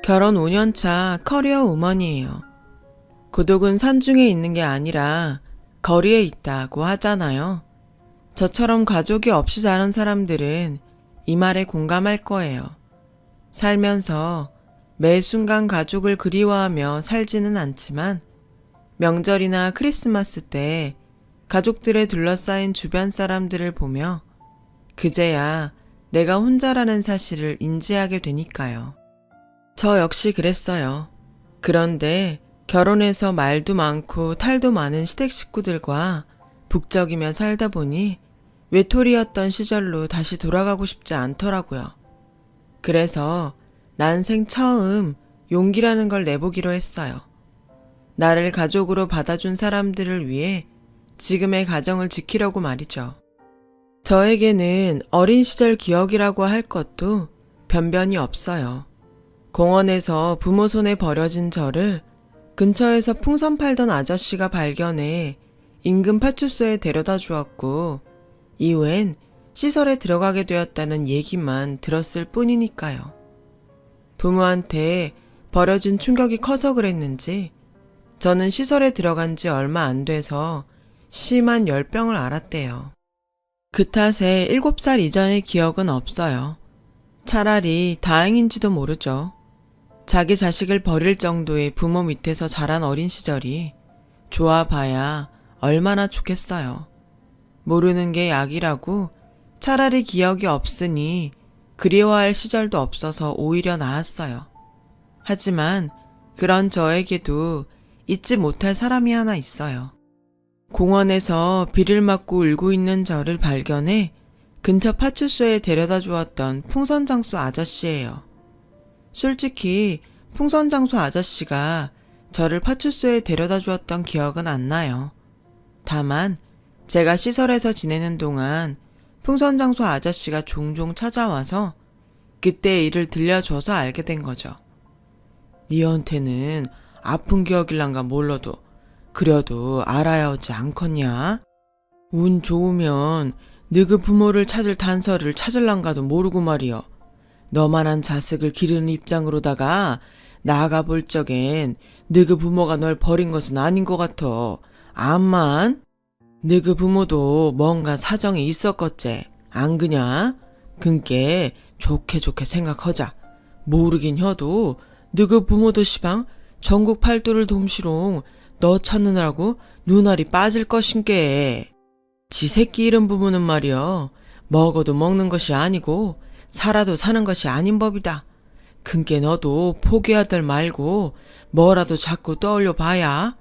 결혼 5년차 커리어 우먼이에요. 고독은 산중에 있는 게 아니라 거리에 있다고 하잖아요. 저처럼 가족이 없이 자란 사람들은 이 말에 공감할 거예요. 살면서 매 순간 가족을 그리워하며 살지는 않지만 명절이나 크리스마스 때 가족들에 둘러싸인 주변 사람들을 보며 그제야 내가 혼자라는 사실을 인지하게 되니까요. 저 역시 그랬어요. 그런데 결혼해서 말도 많고 탈도 많은 시댁 식구들과 북적이며 살다 보니 외톨이였던 시절로 다시 돌아가고 싶지 않더라고요. 그래서 난생 처음 용기라는 걸 내보기로 했어요. 나를 가족으로 받아준 사람들을 위해 지금의 가정을 지키려고 말이죠. 저에게는 어린 시절 기억이라고 할 것도 변변이 없어요. 공원에서 부모 손에 버려진 저를 근처에서 풍선 팔던 아저씨가 발견해 인근 파출소에 데려다 주었고 이후엔 시설에 들어가게 되었다는 얘기만 들었을 뿐이니까요. 부모한테 버려진 충격이 커서 그랬는지 저는 시설에 들어간 지 얼마 안 돼서 심한 열병을 앓았대요. 그 탓에 7살 이전의 기억은 없어요. 차라리 다행인지도 모르죠. 자기 자식을 버릴 정도의 부모 밑에서 자란 어린 시절이 좋아봐야 얼마나 좋겠어요. 모르는 게 약이라고 차라리 기억이 없으니 그리워할 시절도 없어서 오히려 나았어요. 하지만 그런 저에게도 잊지 못할 사람이 하나 있어요. 공원에서 비를 맞고 울고 있는 저를 발견해 근처 파출소에 데려다 주었던 풍선장수 아저씨예요. 솔직히 풍선장수 아저씨가 저를 파출소에 데려다 주었던 기억은 안 나요. 다만 제가 시설에서 지내는 동안 풍선장수 아저씨가 종종 찾아와서 그때의 일을 들려줘서 알게 된 거죠. 니한테는 아픈 기억일란가 몰라도 그래도 알아야 하지 않겠냐? 운 좋으면 너그 부모를 찾을 단서를 찾을란가도 모르고 말이여. 너만한 자식을 기르는 입장으로다가 나아가 볼 적엔 너그 부모가 널 버린 것은 아닌 것 같아. 암만 너그 부모도 뭔가 사정이 있었겠지. 안 그냐? 그니께 좋게 생각하자. 모르긴 해도 너그 부모도 시방 전국 팔도를 돔시롱 너 찾느라고 눈알이 빠질 것인께. 지 새끼 잃은 부모는 말이여 먹어도 먹는 것이 아니고 살아도 사는 것이 아닌 법이다. 그니께 너도 포기하들 말고 뭐라도 자꾸 떠올려 봐야.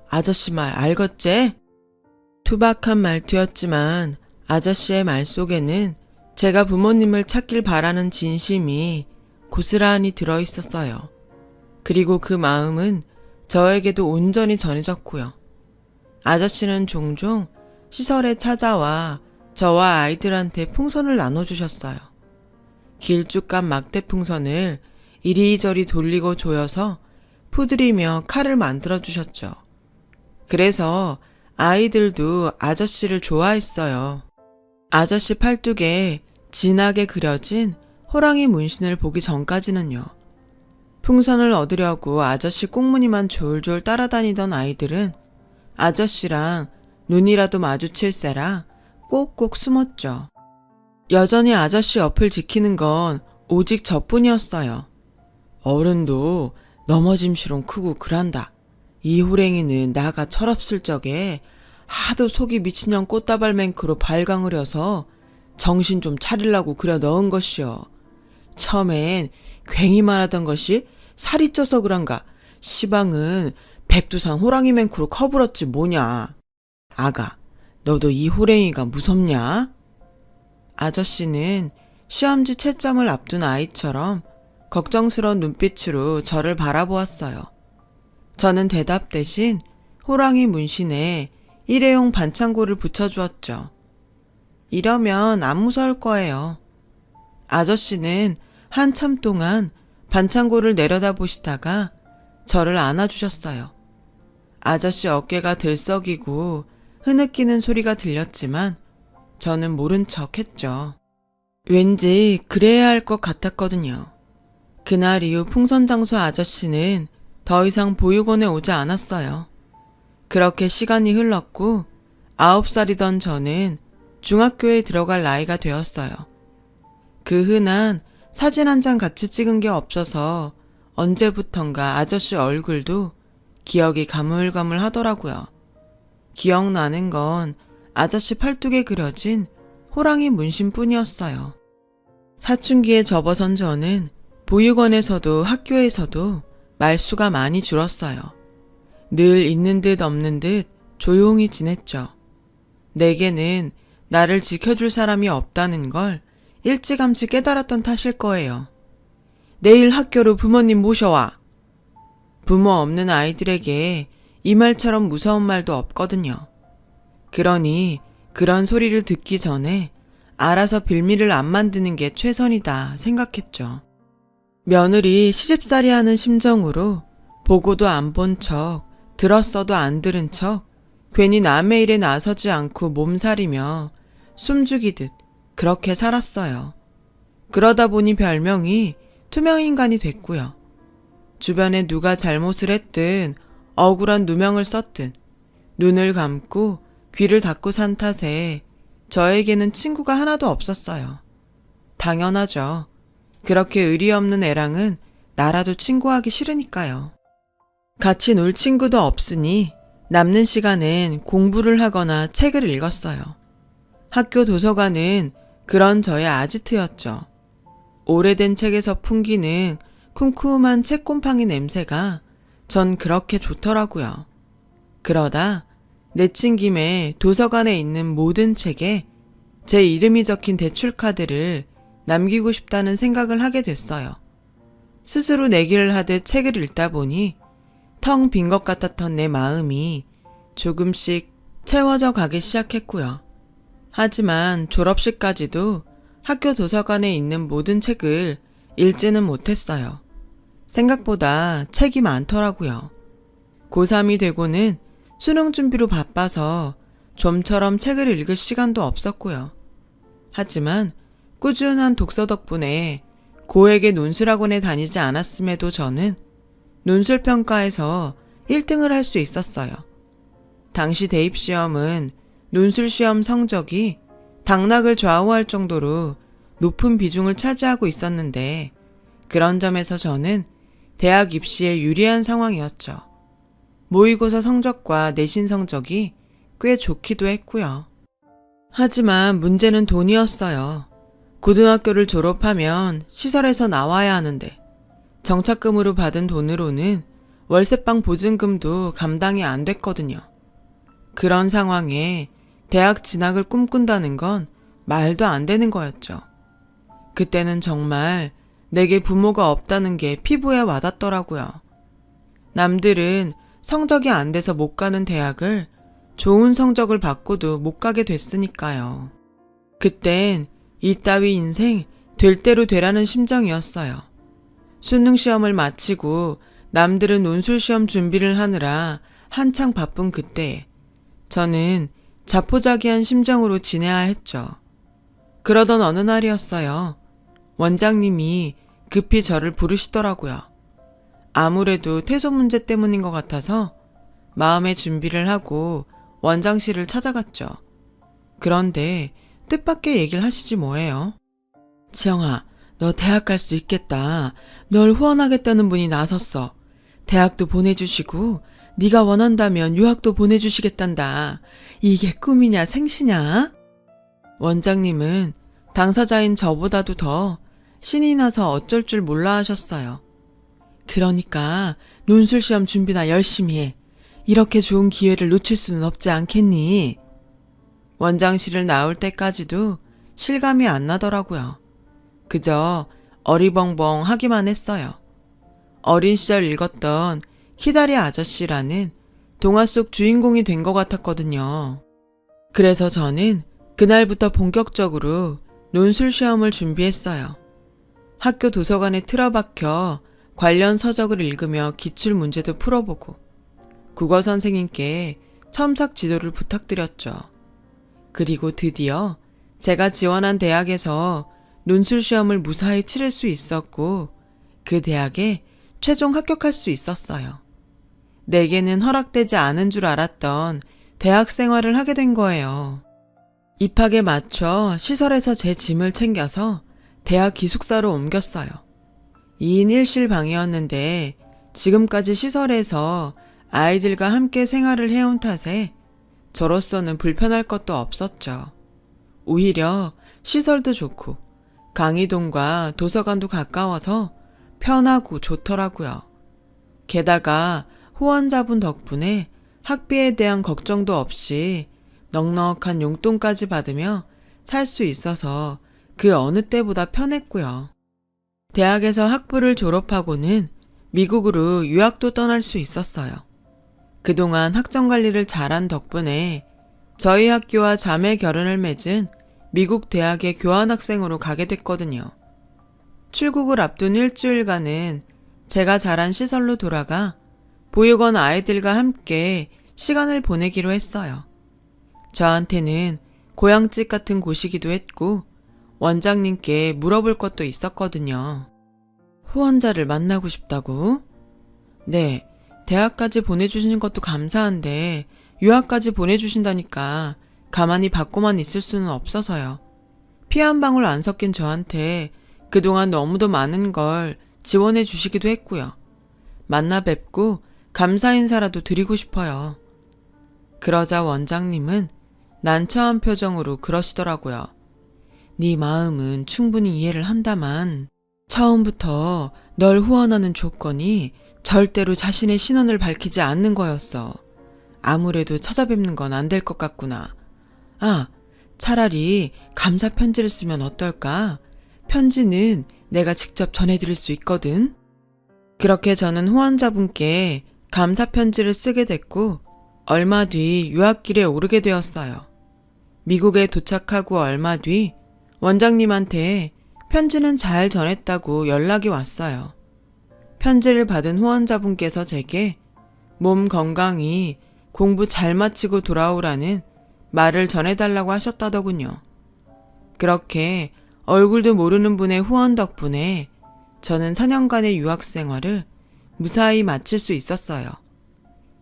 아저씨 말 알겠제? 투박한 말투였지만 아저씨의 말 속에는 제가 부모님을 찾길 바라는 진심이 고스란히 들어있었어요. 그리고 그 마음은 저에게도 온전히 전해졌고요. 아저씨는 종종 시설에 찾아와 저와 아이들한테 풍선을 나눠주셨어요. 길쭉한 막대 풍선을 이리저리 돌리고 조여서 푸드리며 칼을 만들어주셨죠. 그래서 아이들도 아저씨를 좋아했어요. 아저씨 팔뚝에 진하게 그려진 호랑이 문신을 보기 전까지는요. 풍선을 얻으려고 아저씨 꽁무니만 졸졸 따라다니던 아이들은 아저씨랑 눈이라도 마주칠세라 꼭꼭 숨었죠. 여전히 아저씨 옆을 지키는 건 오직 저뿐이었어요. 어른도 넘어짐시롱 크고 그란다. 이 호랭이는 나가 철없을 적에 하도 속이 미친년 꽃다발맹크로 발광을 해서 정신 좀 차리려고 그려 넣은 것이여. 처음엔 괜히만 하던 것이 살이 쪄서 그런가. 시방은 백두산 호랑이맹크로 커불었지 뭐냐. 아가, 너도 이 호랭이가 무섭냐? 아저씨는 시험지 채점을 앞둔 아이처럼 걱정스러운 눈빛으로 저를 바라보았어요. 저는 대답 대신 호랑이 문신에 일회용 반창고를 붙여주었죠. 이러면 안 무서울 거예요. 아저씨는 한참 동안 반창고를 내려다보시다가 저를 안아주셨어요. 아저씨 어깨가 들썩이고 흐느끼는 소리가 들렸지만 저는 모른 척 했죠. 왠지 그래야 할 것 같았거든요. 그날 이후 풍선장소 아저씨는 더 이상 보육원에 오지 않았어요. 그렇게 시간이 흘렀고 9살이던 저는 중학교에 들어갈 나이가 되었어요. 그 흔한 사진 한 장 같이 찍은 게 없어서 언제부턴가 아저씨 얼굴도 기억이 가물가물 하더라고요. 기억나는 건 아저씨 팔뚝에 그려진 호랑이 문신뿐이었어요. 사춘기에 접어선 저는 보육원에서도 학교에서도 말수가 많이 줄었어요. 늘 있는 듯 없는 듯 조용히 지냈죠. 내게는 나를 지켜줄 사람이 없다는 걸 일찌감치 깨달았던 탓일 거예요. 내일 학교로 부모님 모셔와. 부모 없는 아이들에게 이 말처럼 무서운 말도 없거든요. 그러니 그런 소리를 듣기 전에 알아서 빌미를 안 만드는 게 최선이다 생각했죠. 며느리 시집살이 하는 심정으로 보고도 안 본 척, 들었어도 안 들은 척, 괜히 남의 일에 나서지 않고 몸살이며 숨죽이듯 그렇게 살았어요. 그러다 보니 별명이 투명인간이 됐고요. 주변에 누가 잘못을 했든 억울한 누명을 썼든 눈을 감고 귀를 닫고 산 탓에 저에게는 친구가 하나도 없었어요. 당연하죠. 그렇게 의리 없는 애랑은 나라도 친구하기 싫으니까요. 같이 놀 친구도 없으니 남는 시간엔 공부를 하거나 책을 읽었어요. 학교 도서관은 그런 저의 아지트였죠. 오래된 책에서 풍기는 쿰쿰한 책곰팡이 냄새가 전 그렇게 좋더라고요. 그러다 내친 김에 도서관에 있는 모든 책에 제 이름이 적힌 대출카드를 남기고 싶다는 생각을 하게 됐어요. 스스로 내기를 하듯 책을 읽다 보니 텅 빈 것 같았던 내 마음이 조금씩 채워져 가기 시작했고요. 하지만 졸업식까지도 학교 도서관에 있는 모든 책을 읽지는 못했어요. 생각보다 책이 많더라고요. 고3이 되고는 수능 준비로 바빠서 좀처럼 책을 읽을 시간도 없었고요. 하지만 꾸준한 독서 덕분에 고액의 논술학원에 다니지 않았음에도 저는 논술평가에서 1등을 할 수 있었어요. 당시 대입시험은 논술시험 성적이 당락을 좌우할 정도로 높은 비중을 차지하고 있었는데 그런 점에서 저는 대학 입시에 유리한 상황이었죠. 모의고사 성적과 내신 성적이 꽤 좋기도 했고요. 하지만 문제는 돈이었어요. 고등학교를 졸업하면 시설에서 나와야 하는데 정착금으로 받은 돈으로는 월세방 보증금도 감당이 안 됐거든요. 그런 상황에 대학 진학을 꿈꾼다는 건 말도 안 되는 거였죠. 그때는 정말 내게 부모가 없다는 게 피부에 와닿더라고요. 남들은 성적이 안 돼서 못 가는 대학을 좋은 성적을 받고도 못 가게 됐으니까요. 그땐 이따위 인생 될 대로 되라는 심정이었어요. 수능 시험을 마치고 남들은 논술 시험 준비를 하느라 한창 바쁜 그때에 저는 자포자기한 심정으로 지내야 했죠. 그러던 어느 날이었어요. 원장님이 급히 저를 부르시더라고요. 아무래도 퇴소 문제 때문인 것 같아서 마음의 준비를 하고 원장실을 찾아갔죠. 그런데 뜻밖의 얘기를 하시지 뭐예요. 지영아, 너 대학 갈 수 있겠다. 널 후원하겠다는 분이 나섰어. 대학도 보내주시고 네가 원한다면 유학도 보내주시겠단다. 이게 꿈이냐 생시냐? 원장님은 당사자인 저보다도 더 신이 나서 어쩔 줄 몰라 하셨어요. 그러니까 논술시험 준비나 열심히 해. 이렇게 좋은 기회를 놓칠 수는 없지 않겠니? 원장실을 나올 때까지도 실감이 안 나더라고요. 그저 어리벙벙 하기만 했어요. 어린 시절 읽었던 키다리 아저씨라는 동화 속 주인공이 된 것 같았거든요. 그래서 저는 그날부터 본격적으로 논술 시험을 준비했어요. 학교 도서관에 틀어박혀 관련 서적을 읽으며 기출 문제도 풀어보고 국어 선생님께 첨삭 지도를 부탁드렸죠. 그리고 드디어 제가 지원한 대학에서 논술 시험을 무사히 치를 수 있었고 그 대학에 최종 합격할 수 있었어요. 내게는 허락되지 않은 줄 알았던 대학 생활을 하게 된 거예요. 입학에 맞춰 시설에서 제 짐을 챙겨서 대학 기숙사로 옮겼어요. 2인 1실 방이었는데 지금까지 시설에서 아이들과 함께 생활을 해온 탓에 저로서는 불편할 것도 없었죠. 오히려 시설도 좋고 강의동과 도서관도 가까워서 편하고 좋더라고요. 게다가 후원자분 덕분에 학비에 대한 걱정도 없이 넉넉한 용돈까지 받으며 살 수 있어서 그 어느 때보다 편했고요. 대학에서 학부를 졸업하고는 미국으로 유학도 떠날 수 있었어요. 그동안 학점 관리를 잘한 덕분에 저희 학교와 자매 결연을 맺은 미국 대학의 교환학생으로 가게 됐거든요. 출국을 앞둔 일주일간은 제가 자란 시설로 돌아가 보육원 아이들과 함께 시간을 보내기로 했어요. 저한테는 고향집 같은 곳이기도 했고 원장님께 물어볼 것도 있었거든요. 후원자를 만나고 싶다고? 네, 대학까지 보내주시는 것도 감사한데 유학까지 보내주신다니까 가만히 받고만 있을 수는 없어서요. 피 한 방울 안 섞인 저한테 그동안 너무도 많은 걸 지원해 주시기도 했고요. 만나 뵙고 감사 인사라도 드리고 싶어요. 그러자 원장님은 난처한 표정으로 그러시더라고요. 네 마음은 충분히 이해를 한다만 처음부터 널 후원하는 조건이 절대로 자신의 신원을 밝히지 않는 거였어. 아무래도 찾아뵙는 건 안 될 것 같구나. 아, 차라리 감사 편지를 쓰면 어떨까? 편지는 내가 직접 전해드릴 수 있거든. 그렇게 저는 후원자분께 감사 편지를 쓰게 됐고 얼마 뒤 유학길에 오르게 되었어요. 미국에 도착하고 얼마 뒤 원장님한테 편지는 잘 전했다고 연락이 왔어요. 편지를 받은 후원자분께서 제게 몸 건강히 공부 잘 마치고 돌아오라는 말을 전해달라고 하셨다더군요. 그렇게 얼굴도 모르는 분의 후원 덕분에 저는 4년간의 유학 생활을 무사히 마칠 수 있었어요.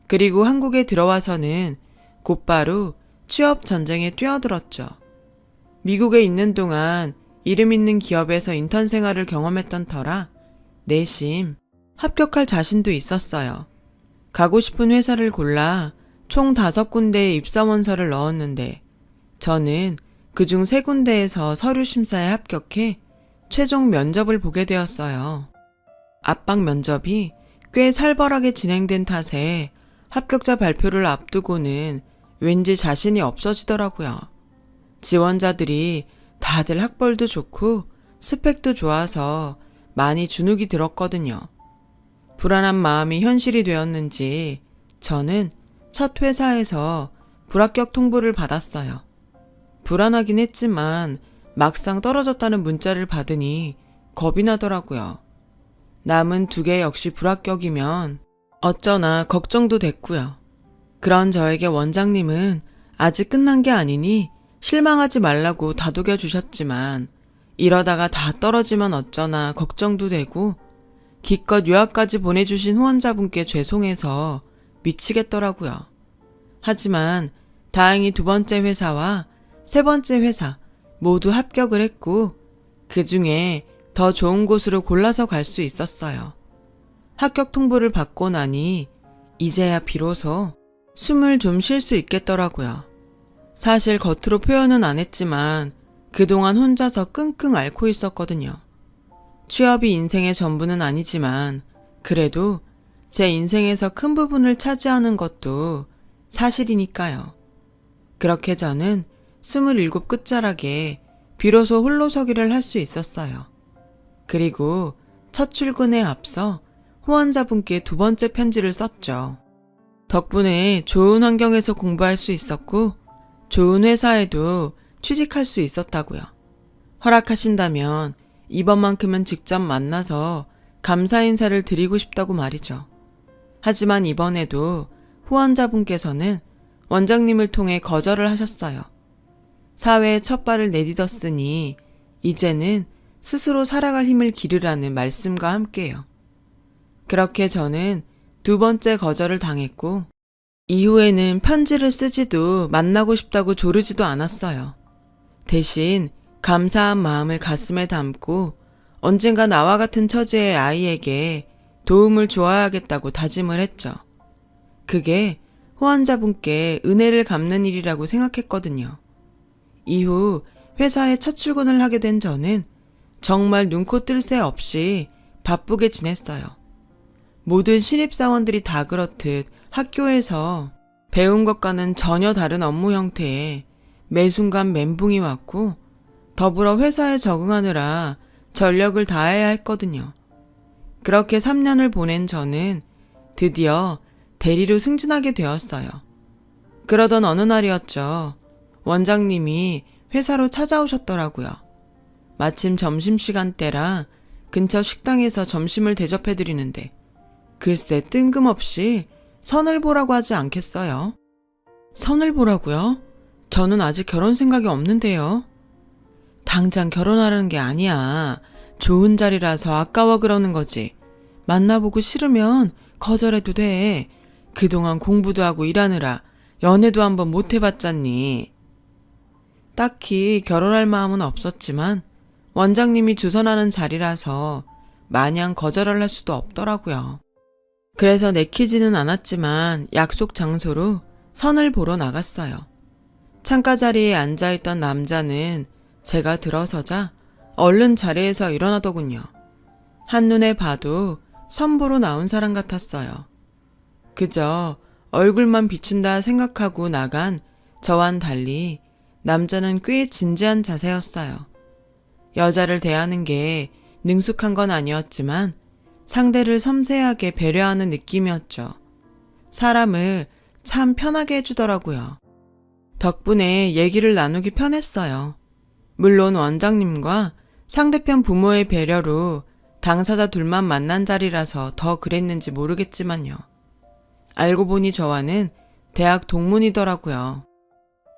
그리고 한국에 들어와서는 곧바로 취업 전쟁에 뛰어들었죠. 미국에 있는 동안 이름 있는 기업에서 인턴 생활을 경험했던 터라 내심 합격할 자신도 있었어요. 가고 싶은 회사를 골라 총 5군데의 입사원서를 넣었는데 저는 그중 3군데에서 서류 심사에 합격해 최종 면접을 보게 되었어요. 압박 면접이 꽤 살벌하게 진행된 탓에 합격자 발표를 앞두고는 왠지 자신이 없어지더라고요. 지원자들이 다들 학벌도 좋고 스펙도 좋아서 많이 주눅이 들었거든요. 불안한 마음이 현실이 되었는지 저는 첫 회사에서 불합격 통보를 받았어요. 불안하긴 했지만 막상 떨어졌다는 문자를 받으니 겁이 나더라고요. 남은 2개 역시 불합격이면 어쩌나 걱정도 됐고요. 그런 저에게 원장님은 아직 끝난 게 아니니 실망하지 말라고 다독여 주셨지만 이러다가 다 떨어지면 어쩌나 걱정도 되고 기껏 유학까지 보내주신 후원자분께 죄송해서 미치겠더라고요. 하지만 다행히 2번째 회사와 3번째 회사 모두 합격을 했고 그 중에 더 좋은 곳으로 골라서 갈 수 있었어요. 합격 통보를 받고 나니 이제야 비로소 숨을 좀 쉴 수 있겠더라고요. 사실 겉으로 표현은 안 했지만 그동안 혼자서 끙끙 앓고 있었거든요. 취업이 인생의 전부는 아니지만 그래도 제 인생에서 큰 부분을 차지하는 것도 사실이니까요. 그렇게 저는 27 끝자락에 비로소 홀로서기를 할 수 있었어요. 그리고 첫 출근에 앞서 후원자분께 2번째 편지를 썼죠. 덕분에 좋은 환경에서 공부할 수 있었고 좋은 회사에도 취직할 수 있었다고요. 허락하신다면 이번만큼은 직접 만나서 감사 인사를 드리고 싶다고 말이죠. 하지만 이번에도 후원자분께서는 원장님을 통해 거절을 하셨어요. 사회에 첫 발을 내딛었으니 이제는 스스로 살아갈 힘을 기르라는 말씀과 함께요. 그렇게 저는 두 번째 거절을 당했고 이후에는 편지를 쓰지도 만나고 싶다고 조르지도 않았어요. 대신 감사한 마음을 가슴에 담고 언젠가 나와 같은 처지의 아이에게 도움을 주어야겠다고 다짐을 했죠. 그게 후원자분께 은혜를 갚는 일이라고 생각했거든요. 이후 회사에 첫 출근을 하게 된 저는 정말 눈코 뜰 새 없이 바쁘게 지냈어요. 모든 신입사원들이 다 그렇듯 학교에서 배운 것과는 전혀 다른 업무 형태에 매 순간 멘붕이 왔고 더불어 회사에 적응하느라 전력을 다해야 했거든요. 그렇게 3년을 보낸 저는 드디어 대리로 승진하게 되었어요. 그러던 어느 날이었죠. 원장님이 회사로 찾아오셨더라고요. 마침 점심시간 때라 근처 식당에서 점심을 대접해드리는데 글쎄 뜬금없이 선을 보라고 하지 않겠어요? 선을 보라고요? 저는 아직 결혼 생각이 없는데요. 당장 결혼하라는 게 아니야. 좋은 자리라서 아까워 그러는 거지. 만나보고 싫으면 거절해도 돼. 그동안 공부도 하고 일하느라 연애도 한번 못 해봤잖니. 딱히 결혼할 마음은 없었지만 원장님이 주선하는 자리라서 마냥 거절을 할 수도 없더라고요. 그래서 내키지는 않았지만 약속 장소로 선을 보러 나갔어요. 창가 자리에 앉아있던 남자는 제가 들어서자 얼른 자리에서 일어나더군요. 한눈에 봐도 선보러 나온 사람 같았어요. 그저 얼굴만 비춘다 생각하고 나간 저와는 달리 남자는 꽤 진지한 자세였어요. 여자를 대하는 게 능숙한 건 아니었지만 상대를 섬세하게 배려하는 느낌이었죠. 사람을 참 편하게 해주더라고요. 덕분에 얘기를 나누기 편했어요. 물론 원장님과 상대편 부모의 배려로 당사자 둘만 만난 자리라서 더 그랬는지 모르겠지만요. 알고 보니 저와는 대학 동문이더라고요.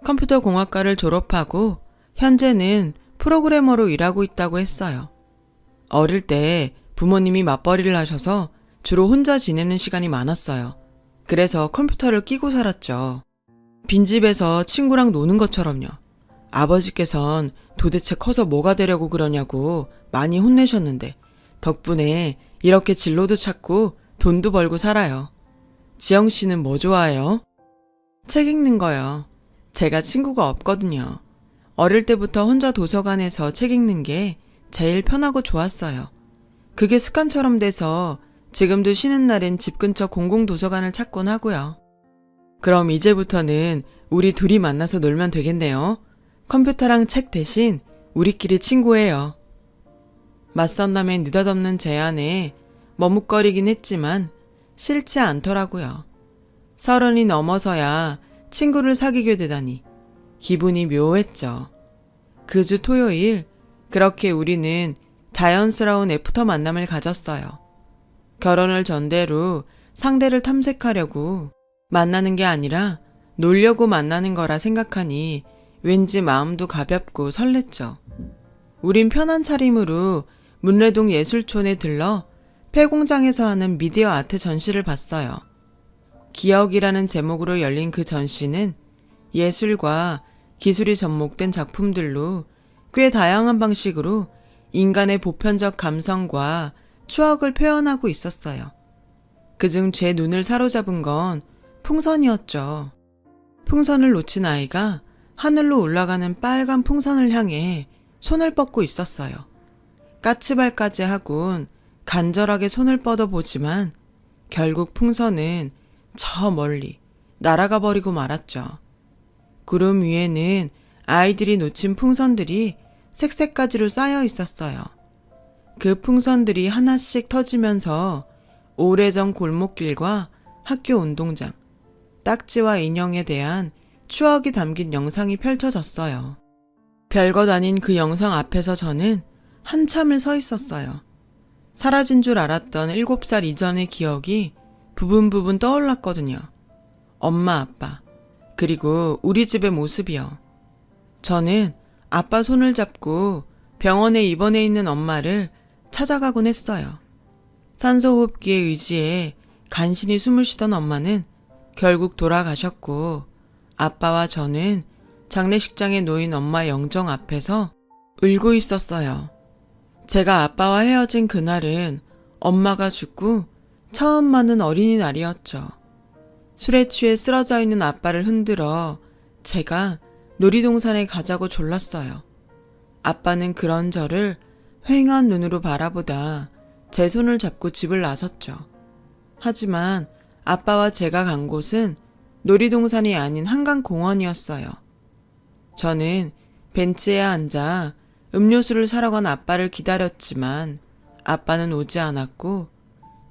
컴퓨터 공학과를 졸업하고 현재는 프로그래머로 일하고 있다고 했어요. 어릴 때 부모님이 맞벌이를 하셔서 주로 혼자 지내는 시간이 많았어요. 그래서 컴퓨터를 끼고 살았죠. 빈집에서 친구랑 노는 것처럼요. 아버지께선 도대체 커서 뭐가 되려고 그러냐고 많이 혼내셨는데 덕분에 이렇게 진로도 찾고 돈도 벌고 살아요. 지영 씨는 뭐 좋아해요? 책 읽는 거요. 제가 친구가 없거든요. 어릴 때부터 혼자 도서관에서 책 읽는 게 제일 편하고 좋았어요. 그게 습관처럼 돼서 지금도 쉬는 날엔 집 근처 공공도서관을 찾곤 하고요. 그럼 이제부터는 우리 둘이 만나서 놀면 되겠네요. 컴퓨터랑 책 대신 우리끼리 친구예요. 맞선남의 느닷없는 제안에 머뭇거리긴 했지만 싫지 않더라고요. 30이 넘어서야 친구를 사귀게 되다니 기분이 묘했죠. 그 주 토요일 그렇게 우리는 자연스러운 애프터 만남을 가졌어요. 결혼을 전제로 상대를 탐색하려고 만나는 게 아니라 놀려고 만나는 거라 생각하니 왠지 마음도 가볍고 설렜죠. 우린 편한 차림으로 문래동 예술촌에 들러 폐공장에서 하는 미디어 아트 전시를 봤어요. 기억이라는 제목으로 열린 그 전시는 예술과 기술이 접목된 작품들로 꽤 다양한 방식으로 인간의 보편적 감성과 추억을 표현하고 있었어요. 그중 제 눈을 사로잡은 건 풍선이었죠. 풍선을 놓친 아이가 하늘로 올라가는 빨간 풍선을 향해 손을 뻗고 있었어요. 까치발까지 하곤 간절하게 손을 뻗어보지만 결국 풍선은 저 멀리 날아가 버리고 말았죠. 구름 위에는 아이들이 놓친 풍선들이 색색가지로 쌓여 있었어요. 그 풍선들이 하나씩 터지면서 오래전 골목길과 학교 운동장, 딱지와 인형에 대한 추억이 담긴 영상이 펼쳐졌어요. 별것 아닌 그 영상 앞에서 저는 한참을 서 있었어요. 사라진 줄 알았던 7살 이전의 기억이 부분 떠올랐거든요. 엄마, 아빠, 그리고 우리 집의 모습이요. 저는 아빠 손을 잡고 병원에 입원해 있는 엄마를 찾아가곤 했어요. 산소호흡기에 의지해 간신히 숨을 쉬던 엄마는 결국 돌아가셨고 아빠와 저는 장례식장에 놓인 엄마 영정 앞에서 울고 있었어요. 제가 아빠와 헤어진 그날은 엄마가 죽고 처음 맞는 어린이날이었죠. 술에 취해 쓰러져 있는 아빠를 흔들어 제가 놀이동산에 가자고 졸랐어요. 아빠는 그런 저를 휑한 눈으로 바라보다 제 손을 잡고 집을 나섰죠. 하지만 아빠와 제가 간 곳은 놀이동산이 아닌 한강공원이었어요. 저는 벤치에 앉아 음료수를 사러 간 아빠를 기다렸지만 아빠는 오지 않았고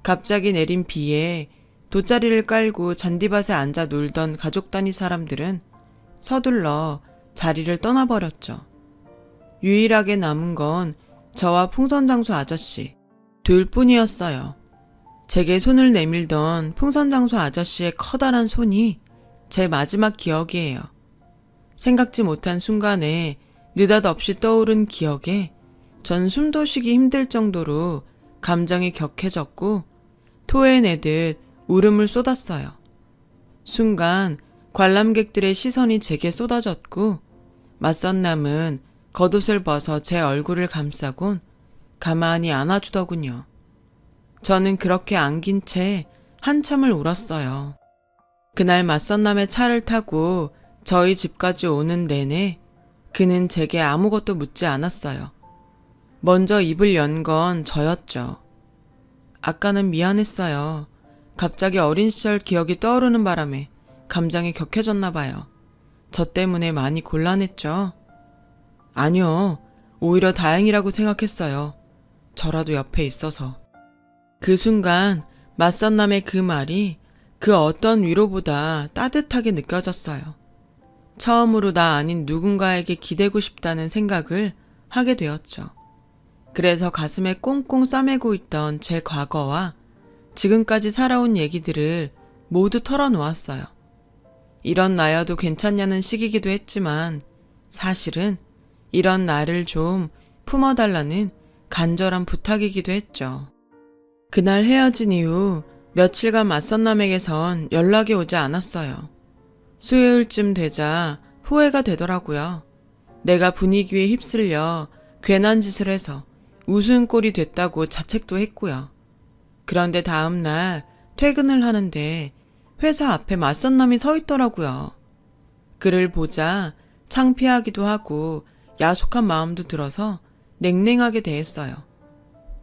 갑자기 내린 비에 돗자리를 깔고 잔디밭에 앉아 놀던 가족 단위 사람들은 서둘러 자리를 떠나버렸죠. 유일하게 남은 건 저와 풍선장소 아저씨 둘 뿐이었어요. 제게 손을 내밀던 풍선장소 아저씨의 커다란 손이 제 마지막 기억이에요. 생각지 못한 순간에 느닷없이 떠오른 기억에 전 숨도 쉬기 힘들 정도로 감정이 격해졌고 토해내듯 울음을 쏟았어요. 순간 관람객들의 시선이 제게 쏟아졌고 맞선남은 겉옷을 벗어 제 얼굴을 감싸곤 가만히 안아주더군요. 저는 그렇게 안긴 채 한참을 울었어요. 그날 맞선남의 차를 타고 저희 집까지 오는 내내 그는 제게 아무것도 묻지 않았어요. 먼저 입을 연 건 저였죠. 아까는 미안했어요. 갑자기 어린 시절 기억이 떠오르는 바람에 감정이 격해졌나 봐요. 저 때문에 많이 곤란했죠. 아니요. 오히려 다행이라고 생각했어요. 저라도 옆에 있어서. 그 순간 맞선남의 그 말이 그 어떤 위로보다 따뜻하게 느껴졌어요. 처음으로 나 아닌 누군가에게 기대고 싶다는 생각을 하게 되었죠. 그래서 가슴에 꽁꽁 싸매고 있던 제 과거와 지금까지 살아온 얘기들을 모두 털어놓았어요. 이런 나여도 괜찮냐는 시기기도 했지만 사실은 이런 나를 좀 품어달라는 간절한 부탁이기도 했죠. 그날 헤어진 이후 며칠간 맞선남에게선 연락이 오지 않았어요. 수요일쯤 되자 후회가 되더라고요. 내가 분위기에 휩쓸려 괜한 짓을 해서 웃음꼴이 됐다고 자책도 했고요. 그런데 다음날 퇴근을 하는데 회사 앞에 맞선남이 서 있더라고요. 그를 보자 창피하기도 하고 야속한 마음도 들어서 냉랭하게 대했어요.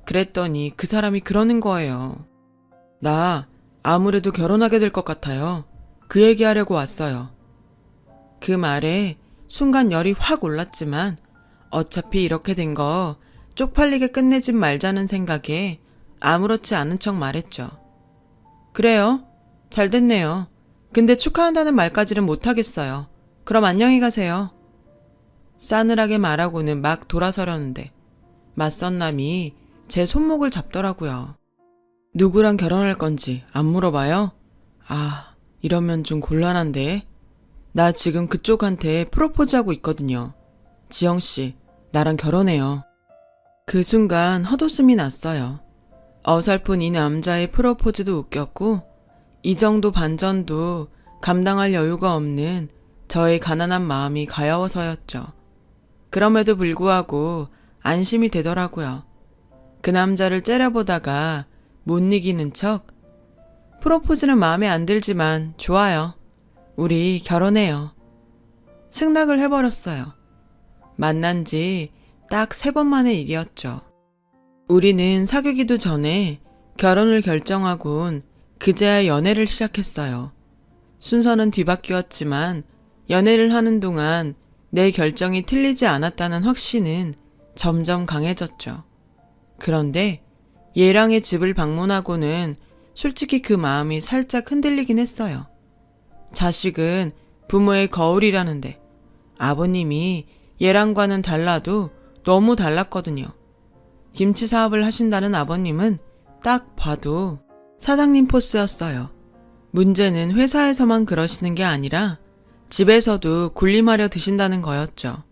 그랬더니 그 사람이 그러는 거예요. 나 아무래도 결혼하게 될 것 같아요. 그 얘기하려고 왔어요. 그 말에 순간 열이 확 올랐지만 어차피 이렇게 된 거 쪽팔리게 끝내진 말자는 생각에 아무렇지 않은 척 말했죠. 그래요? 잘 됐네요. 근데 축하한다는 말까지는 못하겠어요. 그럼 안녕히 가세요. 싸늘하게 말하고는 막 돌아서려는데 맞선남이 제 손목을 잡더라고요. 누구랑 결혼할 건지 안 물어봐요? 아, 이러면 좀 곤란한데. 나 지금 그쪽한테 프로포즈하고 있거든요. 지영씨, 나랑 결혼해요. 그 순간 헛웃음이 났어요. 어설픈 이 남자의 프로포즈도 웃겼고 이 정도 반전도 감당할 여유가 없는 저의 가난한 마음이 가여워서였죠. 그럼에도 불구하고 안심이 되더라고요. 그 남자를 째려보다가 못 이기는 척 프로포즈는 마음에 안 들지만 좋아요. 우리 결혼해요. 승낙을 해버렸어요. 만난 지 딱 3번 만의 일이었죠. 우리는 사귀기도 전에 결혼을 결정하곤 그제야 연애를 시작했어요. 순서는 뒤바뀌었지만 연애를 하는 동안 내 결정이 틀리지 않았다는 확신은 점점 강해졌죠. 그런데 얘랑의 집을 방문하고는 솔직히 그 마음이 살짝 흔들리긴 했어요. 자식은 부모의 거울이라는데 아버님이 얘랑과는 달라도 너무 달랐거든요. 김치 사업을 하신다는 아버님은 딱 봐도 사장님 포스였어요. 문제는 회사에서만 그러시는 게 아니라 집에서도 군림하려 드신다는 거였죠.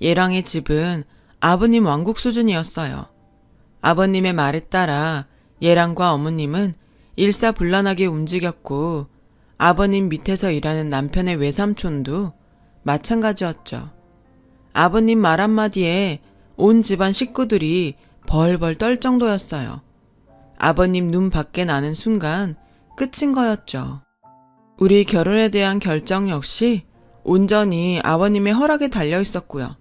얘랑의 집은 아버님 왕국 수준이었어요. 아버님의 말에 따라 예랑과 어머님은 일사불란하게 움직였고 아버님 밑에서 일하는 남편의 외삼촌도 마찬가지였죠. 아버님 말 한마디에 온 집안 식구들이 벌벌 떨 정도였어요. 아버님 눈 밖에 나는 순간 끝인 거였죠. 우리 결혼에 대한 결정 역시 온전히 아버님의 허락에 달려 있었고요.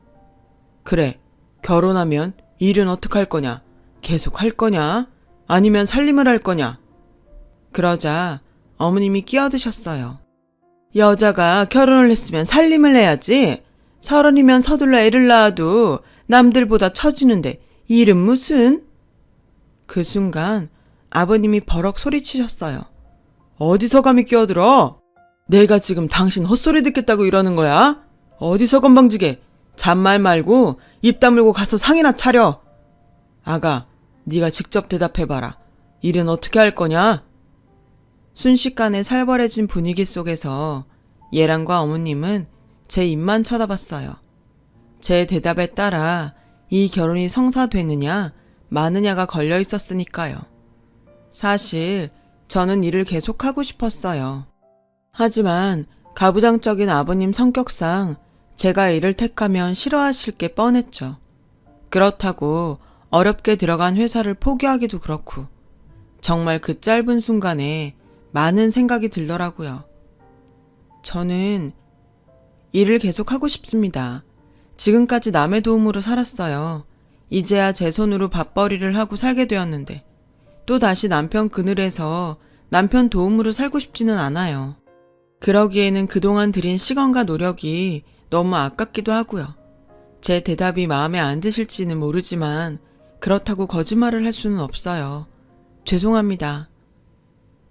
그래, 결혼하면 일은 어떡할 거냐? 계속 할 거냐? 아니면 살림을 할 거냐? 그러자 어머님이 끼어드셨어요. 여자가 결혼을 했으면 살림을 해야지. 30이면 서둘러 애를 낳아도 남들보다 처지는데 일은 무슨? 그 순간 아버님이 버럭 소리치셨어요. 어디서 감히 끼어들어? 내가 지금 당신 헛소리 듣겠다고 이러는 거야? 어디서 건방지게. 잔말 말고 입 다물고 가서 상이나 차려. 아가, 네가 직접 대답해봐라. 일은 어떻게 할 거냐? 순식간에 살벌해진 분위기 속에서 예랑과 어머님은 제 입만 쳐다봤어요. 제 대답에 따라 이 결혼이 성사되느냐 마느냐가 걸려 있었으니까요. 사실 저는 일을 계속하고 싶었어요. 하지만 가부장적인 아버님 성격상 제가 일을 택하면 싫어하실 게 뻔했죠. 그렇다고 어렵게 들어간 회사를 포기하기도 그렇고 정말 그 짧은 순간에 많은 생각이 들더라고요. 저는 일을 계속하고 싶습니다. 지금까지 남의 도움으로 살았어요. 이제야 제 손으로 밥벌이를 하고 살게 되었는데 또 다시 남편 그늘에서 남편 도움으로 살고 싶지는 않아요. 그러기에는 그동안 들인 시간과 노력이 너무 아깝기도 하고요. 제 대답이 마음에 안 드실지는 모르지만 그렇다고 거짓말을 할 수는 없어요. 죄송합니다.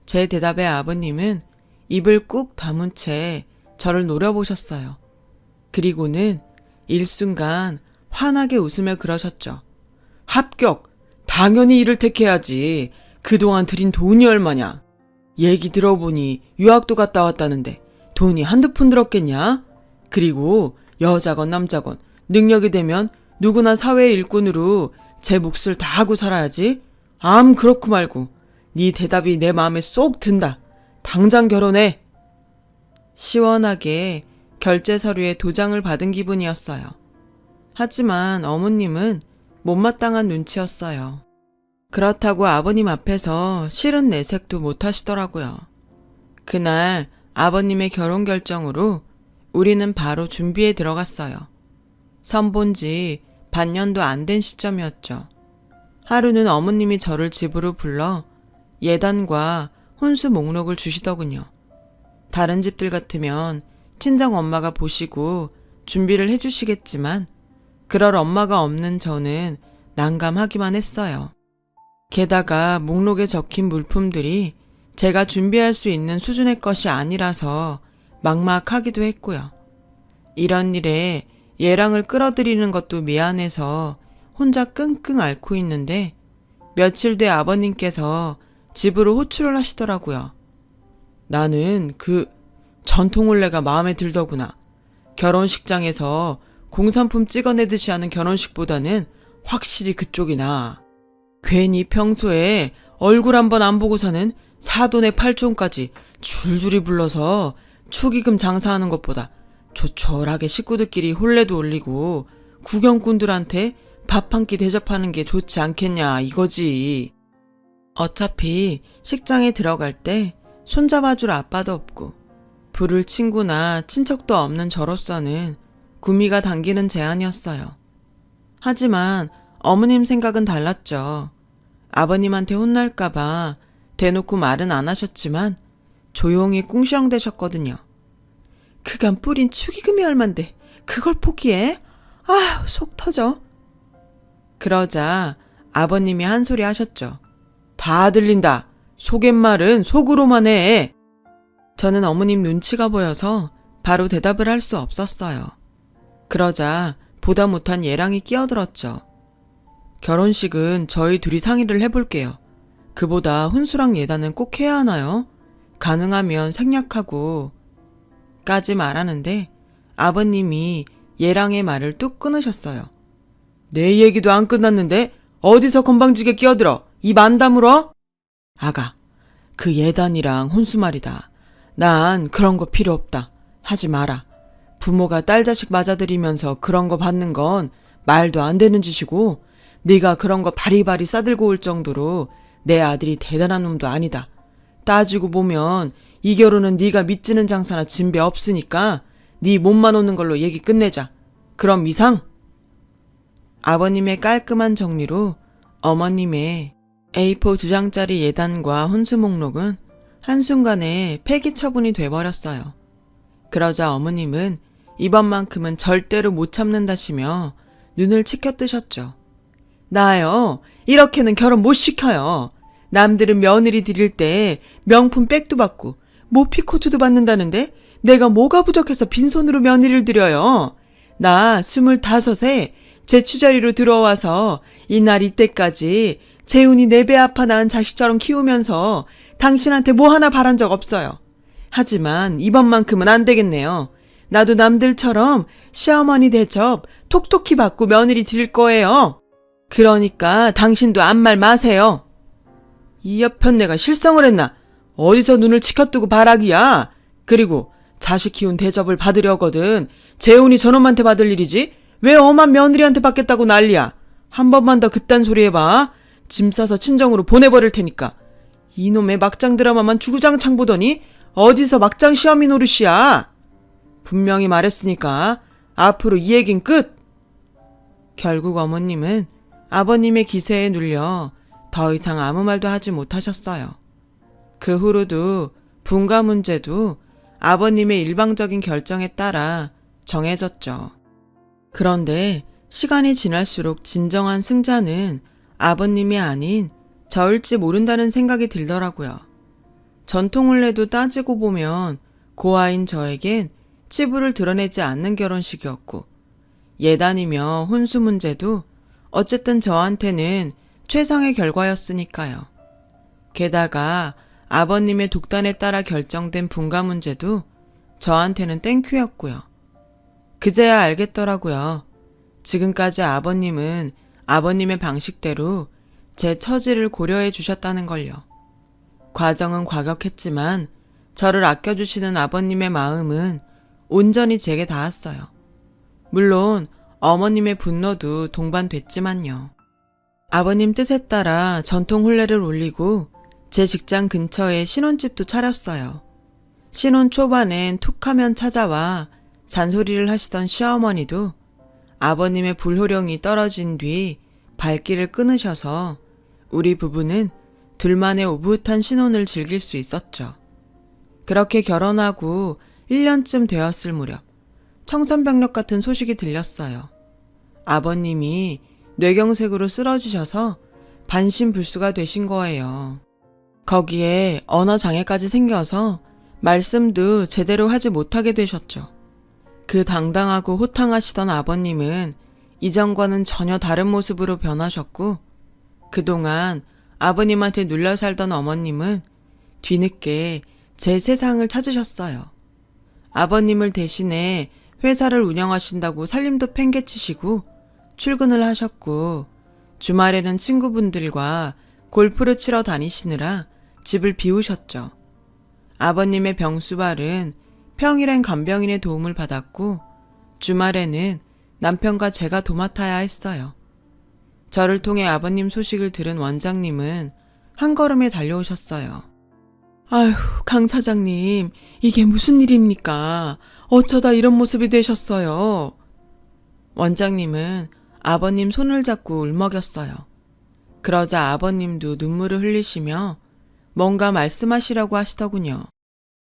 제 대답에 아버님은 입을 꾹 다문 채 저를 노려보셨어요. 그리고는 일순간 환하게 웃으며 그러셨죠. 합격! 당연히 일을 택해야지. 그동안 들인 돈이 얼마냐? 얘기 들어보니 유학도 갔다 왔다는데 돈이 한두 푼 들었겠냐? 그리고 여자건 남자건 능력이 되면 누구나 사회의 일꾼으로 제 몫을 다 하고 살아야지. 그렇고 말고 네 대답이 내 마음에 쏙 든다. 당장 결혼해. 시원하게 결제 서류에 도장을 받은 기분이었어요. 하지만 어머님은 못마땅한 눈치였어요. 그렇다고 아버님 앞에서 싫은 내색도 못 하시더라고요. 그날 아버님의 결혼 결정으로 우리는 바로 준비에 들어갔어요. 선본 지 반년도 안 된 시점이었죠. 하루는 어머님이 저를 집으로 불러 예단과 혼수 목록을 주시더군요. 다른 집들 같으면 친정 엄마가 보시고 준비를 해주시겠지만 그럴 엄마가 없는 저는 난감하기만 했어요. 게다가 목록에 적힌 물품들이 제가 준비할 수 있는 수준의 것이 아니라서 막막하기도 했고요. 이런 일에 예랑을 끌어들이는 것도 미안해서 혼자 끙끙 앓고 있는데 며칠 뒤 아버님께서 집으로 호출을 하시더라고요. 나는 그 전통혼례가 마음에 들더구나. 결혼식장에서 공산품 찍어내듯이 하는 결혼식보다는 확실히 그쪽이 나아. 괜히 평소에 얼굴 한번 안 보고 사는 사돈의 팔촌까지 줄줄이 불러서 축의금 장사하는 것보다 조촐하게 식구들끼리 혼례도 올리고 구경꾼들한테 밥 한 끼 대접하는 게 좋지 않겠냐 이거지. 어차피 식장에 들어갈 때 손잡아줄 아빠도 없고 부를 친구나 친척도 없는 저로서는 구미가 당기는 제안이었어요. 하지만 어머님 생각은 달랐죠. 아버님한테 혼날까봐 대놓고 말은 안 하셨지만 조용히 꿍시렁대셨거든요. 그간 뿌린 축의금이 얼만데 그걸 포기해? 아휴 속 터져. 그러자 아버님이 한 소리 하셨죠. 다 들린다. 속갯말은 속으로만 해. 저는 어머님 눈치가 보여서 바로 대답을 할 수 없었어요. 그러자 보다 못한 예랑이 끼어들었죠. 결혼식은 저희 둘이 상의를 해볼게요. 그보다 혼수랑 예단은 꼭 해야 하나요? 가능하면 생략하고 까지 말하는데 아버님이 예랑의 말을 뚝 끊으셨어요. 내 얘기도 안 끝났는데 어디서 건방지게 끼어들어? 입 안 다물어? 아가, 그 예단이랑 혼수 말이다. 난 그런 거 필요 없다. 하지 마라. 부모가 딸 자식 맞아들이면서 그런 거 받는 건 말도 안 되는 짓이고 네가 그런 거 바리바리 싸들고 올 정도로 내 아들이 대단한 놈도 아니다. 따지고 보면 이 결혼은 네가 믿지는 장사나 진배 없으니까 네 몸만 오는 걸로 얘기 끝내자. 그럼 이상? 아버님의 깔끔한 정리로 어머님의 A4 2장짜리 예단과 혼수 목록은 한순간에 폐기 처분이 돼버렸어요. 그러자 어머님은 이번만큼은 절대로 못 참는다시며 눈을 치켜뜨셨죠. 나요, 이렇게는 결혼 못 시켜요. 남들은 며느리 드릴 때 명품 백도 받고 모피코트도 받는다는데 내가 뭐가 부족해서 빈손으로 며느리를 드려요. 나 25에 제 취자리로 들어와서 이날 이때까지 재훈이 4배 아파 낳은 자식처럼 키우면서 당신한테 뭐 하나 바란 적 없어요. 하지만 이번만큼은 안 되겠네요. 나도 남들처럼 시어머니 대접 톡톡히 받고 며느리 드릴 거예요. 그러니까 당신도 아무 말 마세요. 이 여편 내가 실성을 했나? 어디서 눈을 치켜뜨고 바라기야. 그리고 자식 키운 대접을 받으려거든 재훈이 저놈한테 받을 일이지 왜 엄한 며느리한테 받겠다고 난리야. 한 번만 더 그딴 소리 해봐. 짐 싸서 친정으로 보내버릴 테니까. 이놈의 막장 드라마만 주구장창 보더니 어디서 막장 시어미 노릇이야. 분명히 말했으니까 앞으로 이 얘긴 끝. 결국 어머님은 아버님의 기세에 눌려 더 이상 아무 말도 하지 못하셨어요. 그 후로도 분가 문제도 아버님의 일방적인 결정에 따라 정해졌죠. 그런데 시간이 지날수록 진정한 승자는 아버님이 아닌 저일지 모른다는 생각이 들더라고요. 전통혼례도 따지고 보면 고아인 저에겐 치부를 드러내지 않는 결혼식이었고 예단이며 혼수 문제도 어쨌든 저한테는 최상의 결과였으니까요. 게다가 아버님의 독단에 따라 결정된 분가 문제도 저한테는 땡큐였고요. 그제야 알겠더라고요. 지금까지 아버님은 아버님의 방식대로 제 처지를 고려해 주셨다는 걸요. 과정은 과격했지만 저를 아껴주시는 아버님의 마음은 온전히 제게 닿았어요. 물론 어머님의 분노도 동반됐지만요. 아버님 뜻에 따라 전통 혼례를 올리고 제 직장 근처에 신혼집도 차렸어요. 신혼 초반엔 툭하면 찾아와 잔소리를 하시던 시어머니도 아버님의 불호령이 떨어진 뒤 발길을 끊으셔서 우리 부부는 둘만의 오붓한 신혼을 즐길 수 있었죠. 그렇게 결혼하고 1년쯤 되었을 무렵 청천벽력 같은 소식이 들렸어요. 아버님이 뇌경색으로 쓰러지셔서 반신불수가 되신 거예요. 거기에 언어장애까지 생겨서 말씀도 제대로 하지 못하게 되셨죠. 그 당당하고 호탕하시던 아버님은 이전과는 전혀 다른 모습으로 변하셨고 그동안 아버님한테 눌려 살던 어머님은 뒤늦게 제 세상을 찾으셨어요. 아버님을 대신해 회사를 운영하신다고 살림도 팽개치시고 출근을 하셨고 주말에는 친구분들과 골프를 치러 다니시느라 집을 비우셨죠. 아버님의 병수발은 평일엔 간병인의 도움을 받았고 주말에는 남편과 제가 도맡아야 했어요. 저를 통해 아버님 소식을 들은 원장님은 한 걸음에 달려오셨어요. 아휴, 강 사장님, 이게 무슨 일입니까? 어쩌다 이런 모습이 되셨어요? 원장님은 아버님 손을 잡고 울먹였어요. 그러자 아버님도 눈물을 흘리시며 뭔가 말씀하시려고 하시더군요.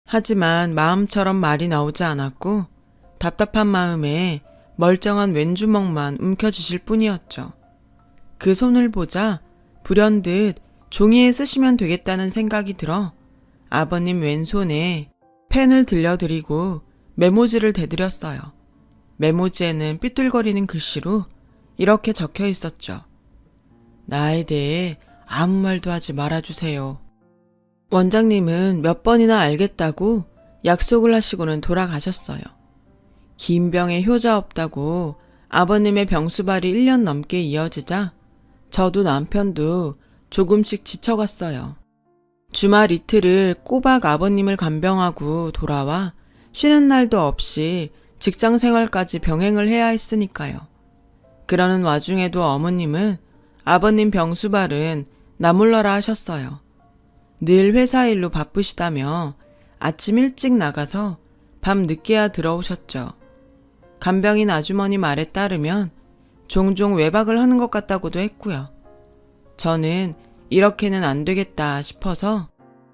하지만 마음처럼 말이 나오지 않았고 답답한 마음에 멀쩡한 왼주먹만 움켜쥐실 뿐이었죠. 그 손을 보자 불현듯 종이에 쓰시면 되겠다는 생각이 들어 아버님 왼손에 펜을 들려드리고 메모지를 대드렸어요. 메모지에는 삐뚤거리는 글씨로 이렇게 적혀 있었죠. 나에 대해 아무 말도 하지 말아주세요. 원장님은 몇 번이나 알겠다고 약속을 하시고는 돌아가셨어요. 긴 병에 효자 없다고 아버님의 병수발이 1년 넘게 이어지자 저도 남편도 조금씩 지쳐갔어요. 주말 이틀을 꼬박 아버님을 간병하고 돌아와 쉬는 날도 없이 직장 생활까지 병행을 해야 했으니까요. 그러는 와중에도 어머님은 아버님 병수발은 나 몰라라 하셨어요. 늘 회사 일로 바쁘시다며 아침 일찍 나가서 밤 늦게야 들어오셨죠. 간병인 아주머니 말에 따르면 종종 외박을 하는 것 같다고도 했고요. 저는 이렇게는 안 되겠다 싶어서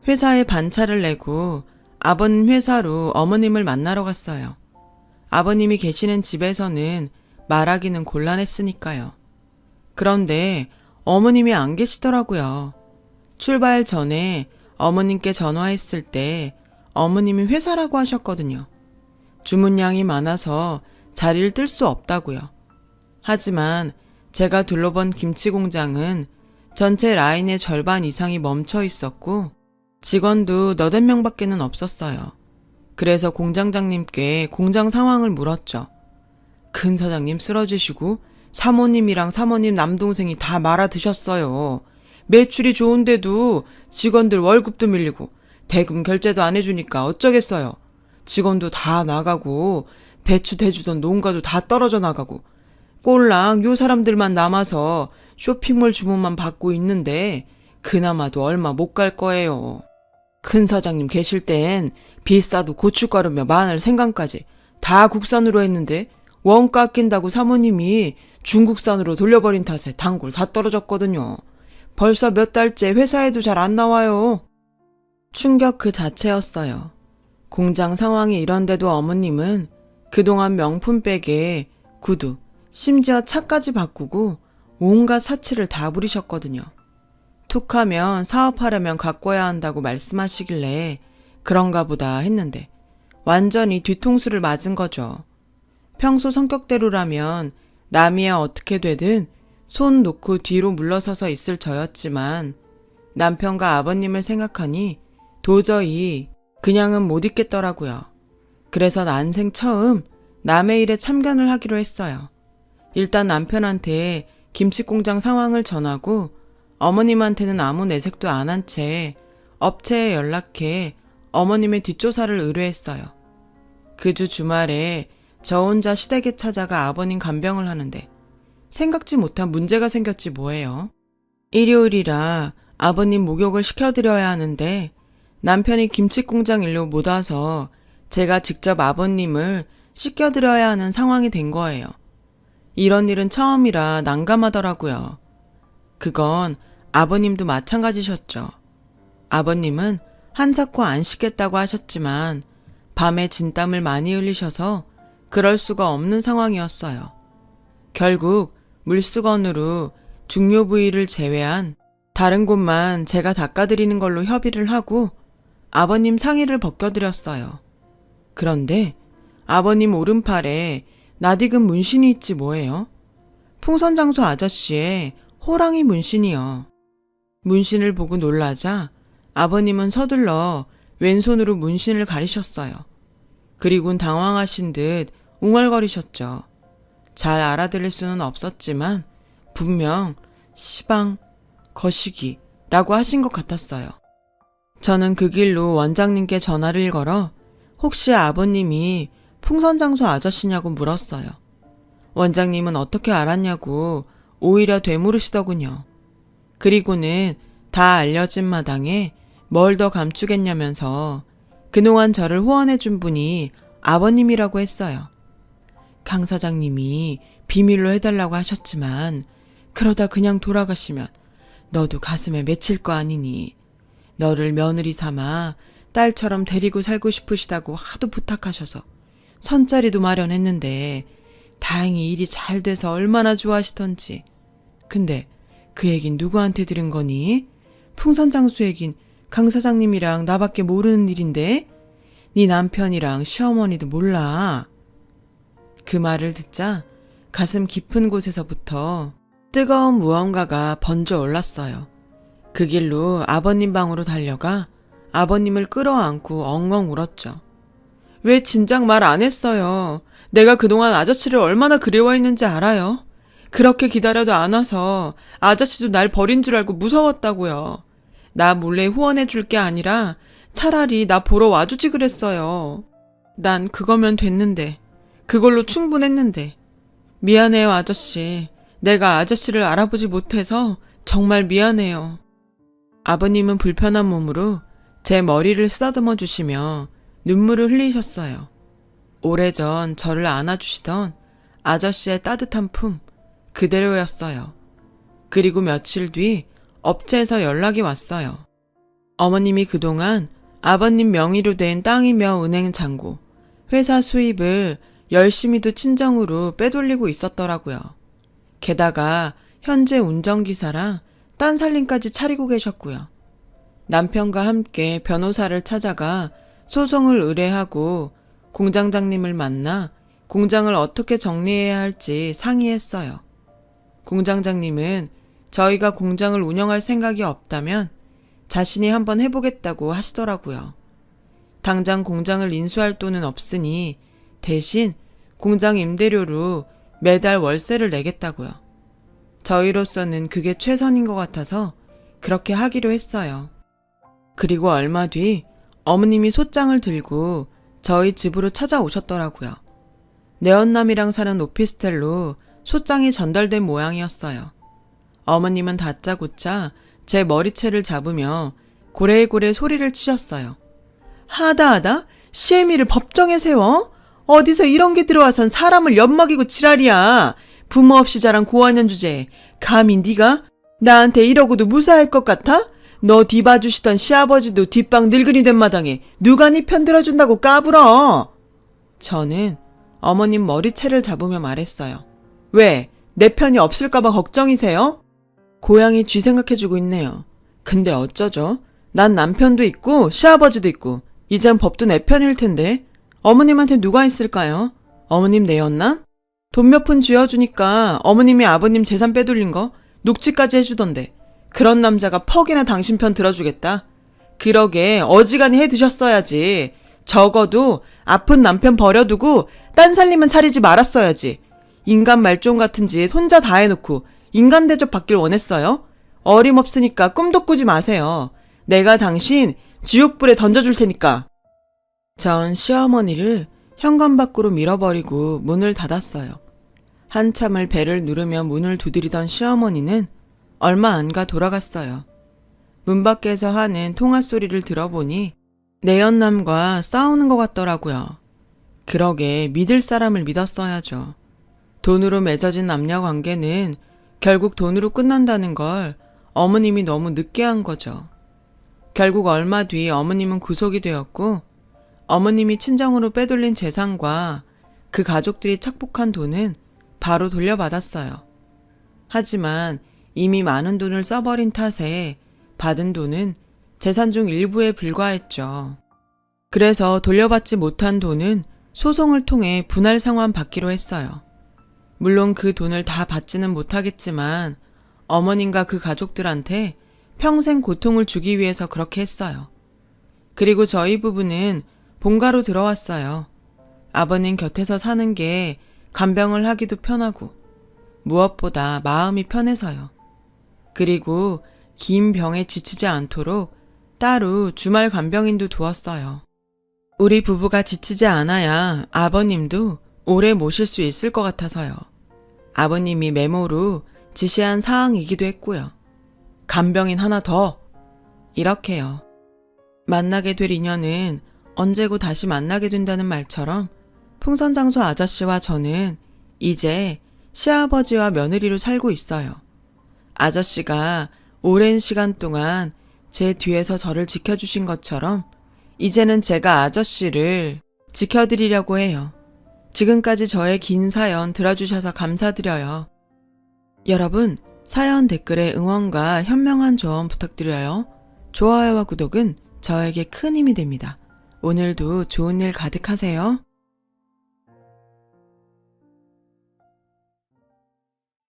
회사에 반차를 내고 아버님 회사로 어머님을 만나러 갔어요. 아버님이 계시는 집에서는 말하기는 곤란했으니까요. 그런데 어머님이 안 계시더라고요. 출발 전에 어머님께 전화했을 때 어머님이 회사라고 하셨거든요. 주문량이 많아서 자리를 뜰 수 없다고요. 하지만 제가 둘러본 김치 공장은 전체 라인의 절반 이상이 멈춰 있었고 직원도 너댓 명밖에는 없었어요. 그래서 공장장님께 공장 상황을 물었죠. 큰 사장님 쓰러지시고 사모님이랑 사모님 남동생이 다 말아 드셨어요. 매출이 좋은데도 직원들 월급도 밀리고 대금 결제도 안 해주니까 어쩌겠어요. 직원도 다 나가고 배추 대주던 농가도 다 떨어져 나가고 꼴랑 요 사람들만 남아서 쇼핑몰 주문만 받고 있는데 그나마도 얼마 못 갈 거예요. 큰 사장님 계실 땐 비싸도 고춧가루며 마늘 생강까지 다 국산으로 했는데 원가 아낀다고 사모님이 중국산으로 돌려버린 탓에 단골 다 떨어졌거든요. 벌써 몇 달째 회사에도 잘 안 나와요. 충격 그 자체였어요. 공장 상황이 이런데도 어머님은 그동안 명품백에 구두, 심지어 차까지 바꾸고 온갖 사치를 다 부리셨거든요. 툭하면 사업하려면 가꿔야 한다고 말씀하시길래 그런가 보다 했는데 완전히 뒤통수를 맞은 거죠. 평소 성격대로라면 남이야 어떻게 되든 손 놓고 뒤로 물러서서 있을 저였지만 남편과 아버님을 생각하니 도저히 그냥은 못 있겠더라고요. 그래서 난생 처음 남의 일에 참견을 하기로 했어요. 일단 남편한테 김치공장 상황을 전하고 어머님한테는 아무 내색도 안 한 채 업체에 연락해 어머님의 뒷조사를 의뢰했어요. 그 주 주말에 저 혼자 시댁에 찾아가 아버님 간병을 하는데 생각지 못한 문제가 생겼지 뭐예요. 일요일이라 아버님 목욕을 시켜드려야 하는데 남편이 김치공장 일로 못 와서 제가 직접 아버님을 씻겨드려야 하는 상황이 된 거예요. 이런 일은 처음이라 난감하더라고요. 그건 아버님도 마찬가지셨죠. 아버님은 한사코 안 씻겠다고 하셨지만 밤에 진땀을 많이 흘리셔서 그럴 수가 없는 상황이었어요. 결국 물수건으로 중요 부위를 제외한 다른 곳만 제가 닦아드리는 걸로 협의를 하고 아버님 상의를 벗겨드렸어요. 그런데 아버님 오른팔에 낯익은 문신이 있지 뭐예요? 풍선장소 아저씨의 호랑이 문신이요. 문신을 보고 놀라자 아버님은 서둘러 왼손으로 문신을 가리셨어요. 그리곤 당황하신 듯 웅얼거리셨죠. 잘 알아들을 수는 없었지만 분명 시방, 거시기라고 하신 것 같았어요. 저는 그 길로 원장님께 전화를 걸어 혹시 아버님이 풍선장소 아저씨냐고 물었어요. 원장님은 어떻게 알았냐고 오히려 되물으시더군요. 그리고는 다 알려진 마당에 뭘 더 감추겠냐면서 그동안 저를 후원해준 분이 아버님이라고 했어요. 강 사장님이 비밀로 해달라고 하셨지만 그러다 그냥 돌아가시면 너도 가슴에 맺힐 거 아니니 너를 며느리 삼아 딸처럼 데리고 살고 싶으시다고 하도 부탁하셔서 선자리도 마련했는데 다행히 일이 잘 돼서 얼마나 좋아하시던지. 근데 그 얘긴 누구한테 들은 거니? 풍선장수 얘긴 강 사장님이랑 나밖에 모르는 일인데 네 남편이랑 시어머니도 몰라. 그 말을 듣자 가슴 깊은 곳에서부터 뜨거운 무언가가 번져 올랐어요. 그 길로 아버님 방으로 달려가 아버님을 끌어안고 엉엉 울었죠. 왜 진작 말 안 했어요? 내가 그동안 아저씨를 얼마나 그리워했는지 알아요? 그렇게 기다려도 안 와서 아저씨도 날 버린 줄 알고 무서웠다고요. 나 몰래 후원해 줄 게 아니라 차라리 나 보러 와주지 그랬어요. 난 그거면 됐는데, 그걸로 충분했는데. 미안해요, 아저씨. 내가 아저씨를 알아보지 못해서 정말 미안해요. 아버님은 불편한 몸으로 제 머리를 쓰다듬어 주시며 눈물을 흘리셨어요. 오래전 저를 안아주시던 아저씨의 따뜻한 품 그대로였어요. 그리고 며칠 뒤 업체에서 연락이 왔어요. 어머님이 그동안 아버님 명의로 된 땅이며 은행 잔고, 회사 수입을 열심히도 친정으로 빼돌리고 있었더라고요. 게다가 현재 운전기사랑 딴 살림까지 차리고 계셨고요. 남편과 함께 변호사를 찾아가 소송을 의뢰하고 공장장님을 만나 공장을 어떻게 정리해야 할지 상의했어요. 공장장님은 저희가 공장을 운영할 생각이 없다면 자신이 한번 해보겠다고 하시더라고요. 당장 공장을 인수할 돈은 없으니 대신 공장 임대료로 매달 월세를 내겠다고요. 저희로서는 그게 최선인 것 같아서 그렇게 하기로 했어요. 그리고 얼마 뒤 어머님이 소장을 들고 저희 집으로 찾아오셨더라고요. 내언남이랑 사는 오피스텔로 소장이 전달된 모양이었어요. 어머님은 다짜고짜 제 머리채를 잡으며 고래고래 소리를 치셨어요. 하다하다? 시애미를 법정에 세워? 어디서 이런 게 들어와선 사람을 엿먹이고 지랄이야. 부모 없이 자란 고학년 주제에 감히 네가 나한테 이러고도 무사할 것 같아? 너 뒤봐주시던 시아버지도 뒷방 늙은이 된 마당에 누가 네 편 들어준다고 까불어. 저는 어머님 머리채를 잡으며 말했어요. 왜? 내 편이 없을까봐 걱정이세요? 고양이 쥐 생각해주고 있네요. 근데 어쩌죠? 난 남편도 있고 시아버지도 있고 이젠 법도 내 편일 텐데 어머님한테 누가 있을까요? 어머님 내연남? 돈 몇 푼 쥐어주니까 어머님이 아버님 재산 빼돌린 거 녹취까지 해주던데 그런 남자가 퍽이나 당신 편 들어주겠다? 그러게 어지간히 해드셨어야지. 적어도 아픈 남편 버려두고 딴 살림은 차리지 말았어야지. 인간 말종 같은 짓 혼자 다 해놓고 인간 대접 받길 원했어요? 어림없으니까 꿈도 꾸지 마세요. 내가 당신 지옥불에 던져줄 테니까. 전 시어머니를 현관 밖으로 밀어버리고 문을 닫았어요. 한참을 배를 누르며 문을 두드리던 시어머니는 얼마 안 가 돌아갔어요. 문 밖에서 하는 통화 소리를 들어보니 내연남과 싸우는 것 같더라고요. 그러게 믿을 사람을 믿었어야죠. 돈으로 맺어진 남녀 관계는 결국 돈으로 끝난다는 걸 어머님이 너무 늦게 한 거죠. 결국 얼마 뒤 어머님은 구속이 되었고 어머님이 친정으로 빼돌린 재산과 그 가족들이 착복한 돈은 바로 돌려받았어요. 하지만 이미 많은 돈을 써버린 탓에 받은 돈은 재산 중 일부에 불과했죠. 그래서 돌려받지 못한 돈은 소송을 통해 분할 상환 받기로 했어요. 물론 그 돈을 다 받지는 못하겠지만 어머님과 그 가족들한테 평생 고통을 주기 위해서 그렇게 했어요. 그리고 저희 부부는 본가로 들어왔어요. 아버님 곁에서 사는 게 간병을 하기도 편하고 무엇보다 마음이 편해서요. 그리고 긴 병에 지치지 않도록 따로 주말 간병인도 두었어요. 우리 부부가 지치지 않아야 아버님도 오래 모실 수 있을 것 같아서요. 아버님이 메모로 지시한 사항이기도 했고요. 간병인 하나 더. 이렇게요. 만나게 될 인연은 언제고 다시 만나게 된다는 말처럼 풍선장소 아저씨와 저는 이제 시아버지와 며느리로 살고 있어요. 아저씨가 오랜 시간 동안 제 뒤에서 저를 지켜주신 것처럼 이제는 제가 아저씨를 지켜드리려고 해요. 지금까지 저의 긴 사연 들어주셔서 감사드려요. 여러분, 사연 댓글에 응원과 현명한 조언 부탁드려요. 좋아요와 구독은 저에게 큰 힘이 됩니다. 오늘도 좋은 일 가득하세요.